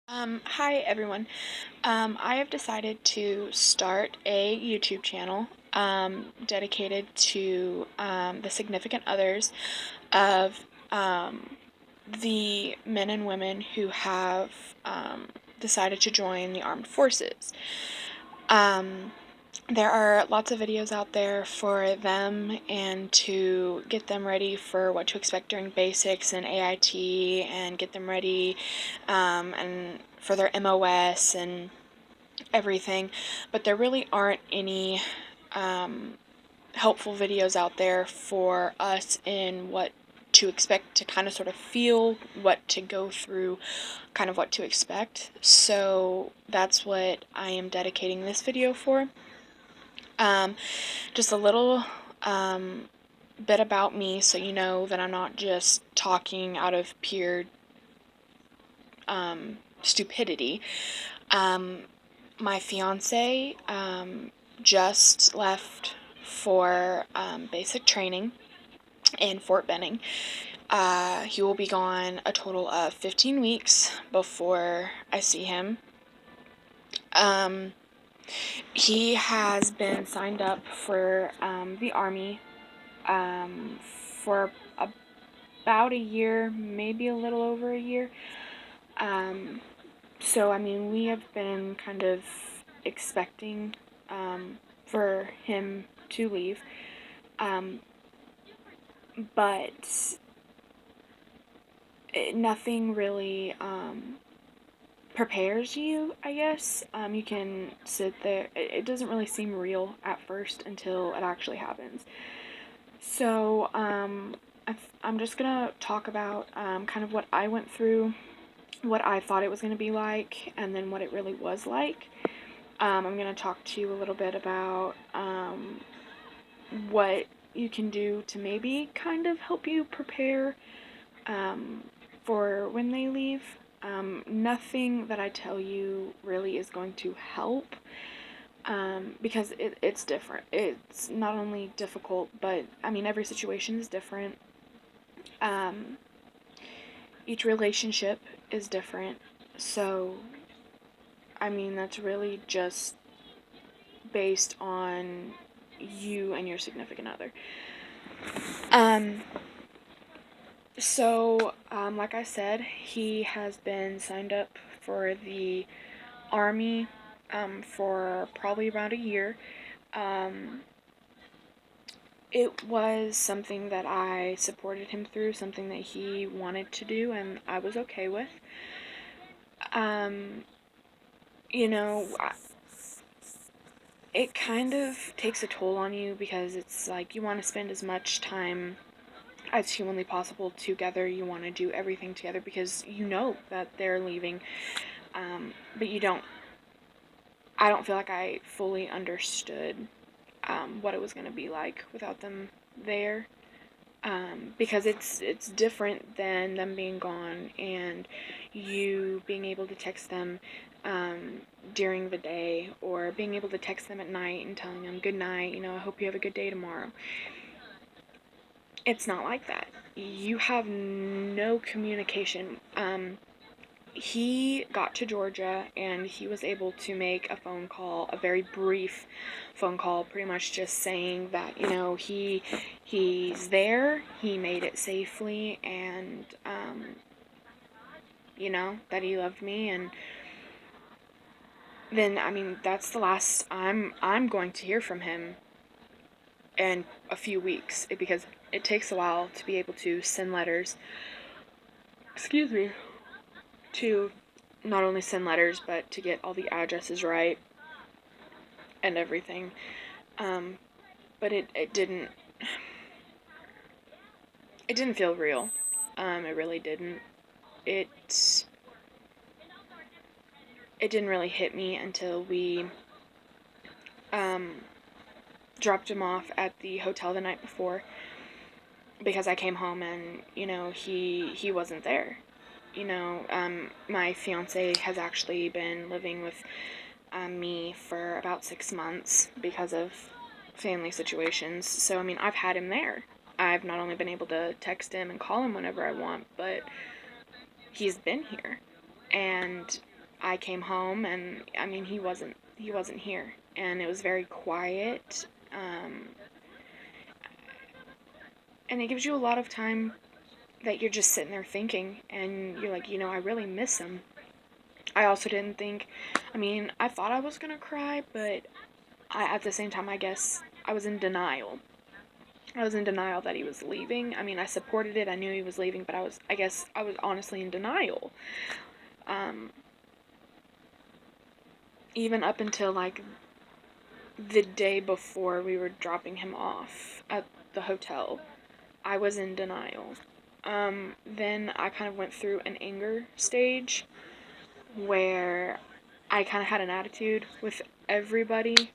Hi everyone. I have decided to start a YouTube channel dedicated to the significant others of the men and women who have decided to join the armed forces. Um, there are lots of videos out there for them and to get them ready for what to expect during basics and AIT and get them ready and for their MOS and everything. But there really aren't any helpful videos out there for us in what to expect, to kind of sort of feel what to go through, kind of what to expect. So that's what I am dedicating this video for. Um, just a little bit about me so you know that I'm not just talking out of pure stupidity. Um, my fiance just left for basic training in Fort Benning. He will be gone a total of 15 weeks before I see him. He has been signed up for the Army for about a year, maybe a little over a year. So, I mean, we have been kind of expecting for him to leave. But nothing really prepares you, I guess. You can sit there. It doesn't really seem real at first until it actually happens. So, I'm just gonna talk about kind of what I went through, what I thought it was gonna be like, and then what it really was like. I'm gonna talk to you a little bit about what you can do to maybe kind of help you prepare for when they leave. Nothing that I tell you really is going to help because it's different. It's not only difficult, but I mean, every situation is different. Each relationship is different. So, I mean, that's really just based on you and your significant other. Like I said, he has been signed up for the Army for probably around a year. It was something that I supported him through, something that he wanted to do, and I was okay with. Um, you know, it kind of takes a toll on you because it's like you want to spend as much time as humanly possible together. You want to do everything together because you know that they're leaving, but you don't. I don't feel like I fully understood what it was going to be like without them there, because it's different than them being gone and you being able to text them during the day, or being able to text them at night and telling them good night. I hope you have a good day tomorrow. It's not like that. You have no communication. He got to Georgia and he was able to make a phone call, a very brief phone call, pretty much just saying that, he's there, he made it safely, and that he loved me. And then, I mean, that's the last I'm going to hear from him in a few weeks, because it takes a while to be able to send letters. Excuse me. To not only send letters, but to get all the addresses right and everything. But it didn't feel real. It really didn't. It it didn't really hit me until we dropped him off at the hotel the night before, because I came home and he wasn't there. My fiance has actually been living with me for about 6 months because of family situations. So, I mean, I've had him there. I've not only been able to text him and call him whenever I want, but he's been here. And I came home, and I mean, he wasn't here, and it was very quiet. And it gives you a lot of time that you're just sitting there thinking, and you're like, I really miss him. I also didn't think, I mean, I thought I was gonna cry, but at the same time, I guess I was in denial. I was in denial that he was leaving. I mean, I supported it. I knew he was leaving, but I guess I was honestly in denial. Um, Even up until like the day before we were dropping him off at the hotel, I was in denial. Then I kind of went through an anger stage where I kind of had an attitude with everybody.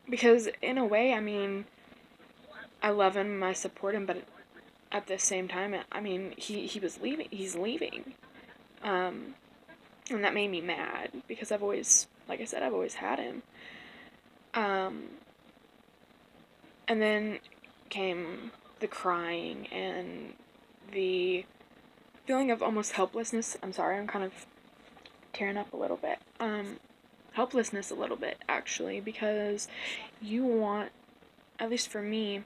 Because in a way, I mean, I love him, I support him, but at the same time, I mean, he was leaving. He's leaving. Um, and that made me mad because I've always, like I said, I've always had him. Um, and then came the crying and the feeling of almost helplessness. I'm sorry, I'm kind of tearing up a little bit. Helplessness a little bit, actually, because you want, at least for me,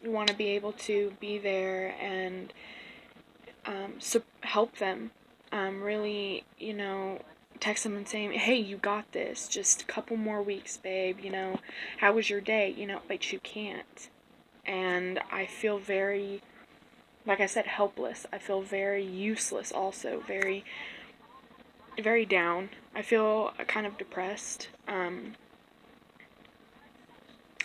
you want to be able to be there and help them. Really, text them and saying, hey, you got this. Just a couple more weeks, babe. How was your day? But you can't. And I feel very, like I said, helpless. I feel very useless also. Very, very down. I feel kind of depressed. I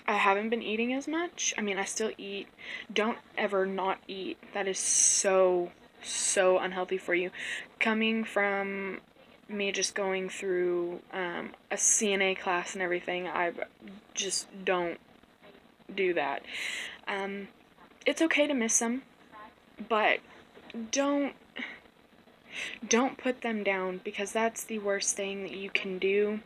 haven't been eating as much. I mean, I still eat. Don't ever not eat. That is so, so unhealthy for you. Coming from me just going through a CNA class and everything, I just don't do that. It's okay to miss them, but don't don't put them down, because that's the worst thing that you can do.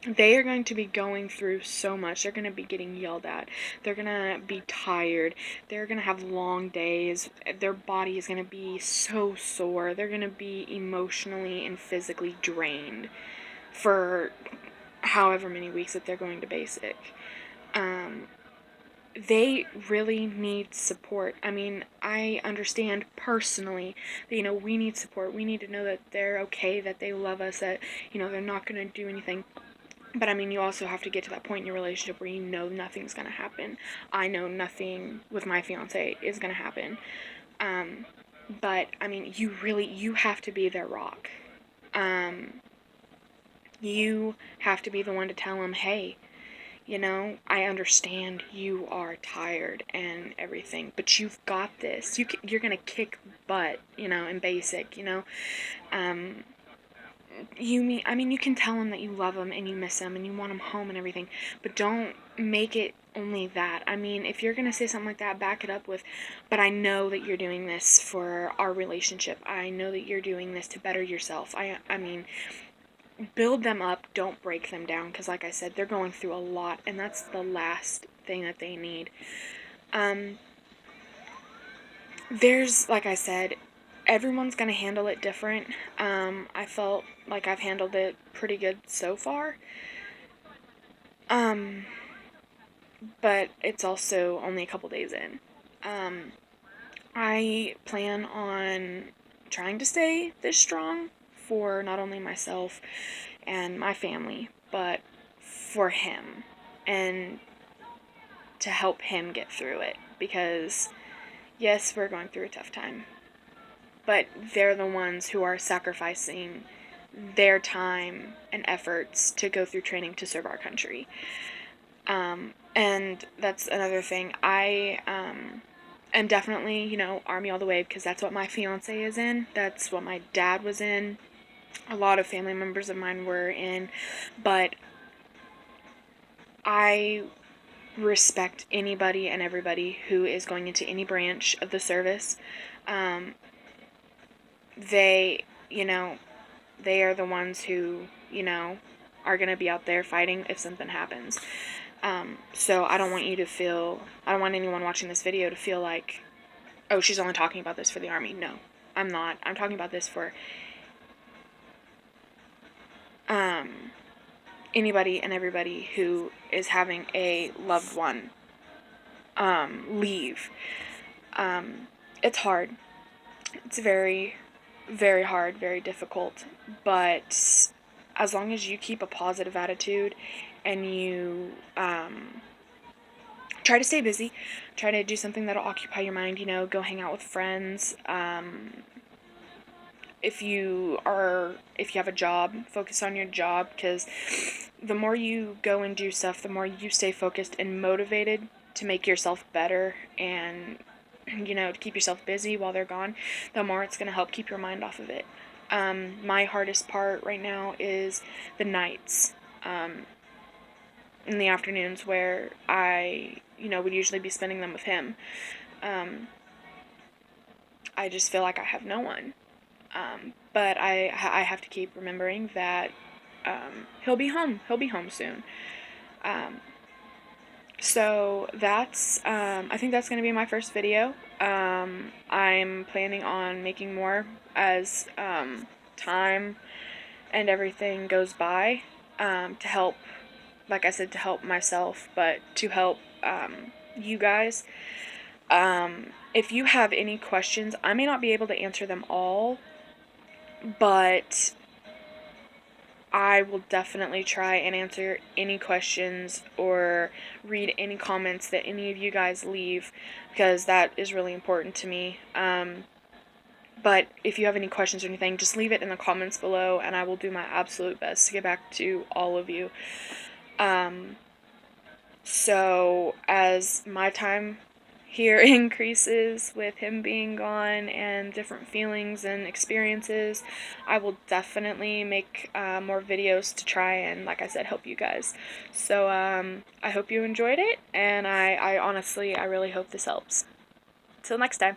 They are going to be going through so much. They're going to be getting yelled at. They're going to be tired. They're going to have long days. Their body is going to be so sore. They're going to be emotionally and physically drained for however many weeks that they're going to basic. They really need support. I mean, I understand personally that, we need support. We need to know that they're okay, that they love us, that, they're not going to do anything. But I mean, you also have to get to that point in your relationship where you know nothing's going to happen. I know nothing with my fiance is going to happen. But I mean, you have to be their rock. You have to be the one to tell them, hey, I understand you are tired and everything, but you've got this. You're going to kick butt, in basic, you can tell them that you love them and you miss them and you want them home and everything, but don't make it only that. I mean, if you're going to say something like that, back it up with, but I know that you're doing this for our relationship. I know that you're doing this to better yourself. I mean, build them up, don't break them down, because like I said, they're going through a lot, and that's the last thing that they need. There's, like I said, everyone's going to handle it different. I felt like I've handled it pretty good so far. But it's also only a couple days in. I plan on trying to stay this strong for not only myself and my family, but for him, and to help him get through it, because yes, we're going through a tough time, but they're the ones who are sacrificing their time and efforts to go through training to serve our country. And that's another thing. I am definitely, Army all the way, because that's what my fiance is in. That's what my dad was in. A lot of family members of mine were in. But I respect anybody and everybody who is going into any branch of the service. They, they are the ones who, are going to be out there fighting if something happens. So I don't want anyone watching this video to feel like, oh, she's only talking about this for the Army. No. I'm not. I'm talking about this for anybody and everybody who is having a loved one leave. It's hard. It's very, very hard, very difficult. But as long as you keep a positive attitude and you try to stay busy, try to do something that'll occupy your mind, you know, go hang out with friends. If you have a job, focus on your job, because the more you go and do stuff, the more you stay focused and motivated to make yourself better and, you know, to keep yourself busy while they're gone, the more it's going to help keep your mind off of it. My hardest part right now is the nights, in the afternoons, where I, you know, would usually be spending them with him. I just feel like I have no one. But I have to keep remembering that he'll be home. He'll be home soon. So that's, I think that's going to be my first video. I'm planning on making more as time and everything goes by, to help, like I said, to help myself, but to help you guys. If you have any questions, I may not be able to answer them all, but I will definitely try and answer any questions or read any comments that any of you guys leave, because that is really important to me. But if you have any questions or anything, just leave it in the comments below, and I will do my absolute best to get back to all of you. So as my time here increases with him being gone and different feelings and experiences, I will definitely make more videos to try and, like I said, help you guys. So I hope you enjoyed it, and I honestly, I really hope this helps. Till next time.